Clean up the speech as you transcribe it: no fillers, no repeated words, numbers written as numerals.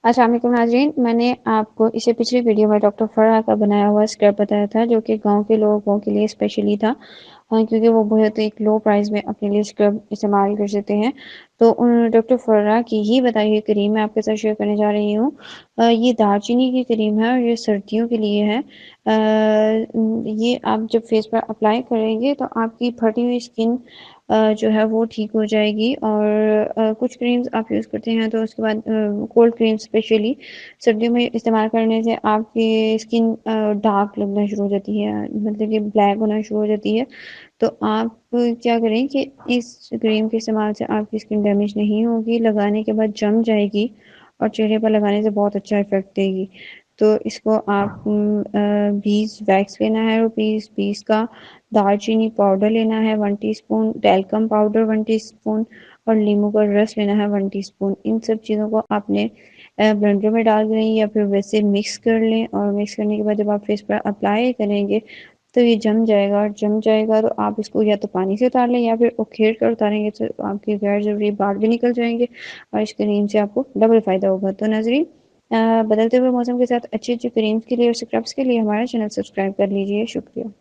अस्सलाम वालेकुम नाज़रीन, मैंने आपको इससे पिछली वीडियो में डॉक्टर फ़राह का बनाया हुआ स्क्रब बताया था, जो कि गाँव के लोगों के लिए स्पेशली था। क्योंकि वो बहुत एक लो प्राइस में अपने लिए स्क्रब इस्तेमाल कर सकते हैं। तो डॉक्टर फ़राह की ही बताई हुई क्रीम मैं आपके साथ शेयर करने जा रही हूँ। ये दालचीनी की क्रीम है और ये सर्दियों के लिए है। ये आप जब फेस पर अप्लाई करेंगे तो आपकी फटी हुई स्किन जो है वो ठीक हो जाएगी। और कुछ क्रीम्स आप यूज़ करते हैं तो उसके बाद कोल्ड क्रीम स्पेशली सर्दियों में इस्तेमाल करने से आपकी स्किन डार्क लगना शुरू हो जाती है, मतलब कि ब्लैक होना शुरू हो जाती है। तो आप क्या करें कि इस क्रीम के इस्तेमाल से आपकी स्किन डैमेज नहीं होगी, लगाने के बाद जम जाएगी और चेहरे पर लगाने से बहुत अच्छा इफ़ेक्ट देगी। तो इसको आप 20 वैक्स लेना है रुपीज़ 20 का, दालचीनी पाउडर लेना है 1 टीस्पून, टैल्कम पाउडर 1 टीस्पून और नींबू का रस लेना है 1 टीस्पून। इन सब चीज़ों को आपने ब्लेंडर में डाल दें या फिर वैसे मिक्स कर लें, और मिक्स करने के बाद जब आप फेस पर अप्लाई करेंगे तो ये जम जाएगा, और जम जाएगा तो आप इसको या तो पानी से उतार लें या फिर उखेड़ कर उतारेंगे तो आपके गैर ज़रूरी बाल भी निकल जाएंगे और इस क्रीम से आपको डबल फ़ायदा होगा। तो नाज़रीन, बदलते हुए मौसम के साथ अच्छी अच्छी क्रीम्स के लिए और स्क्रब्स के लिए हमारा चैनल सब्सक्राइब कर लीजिए। शुक्रिया।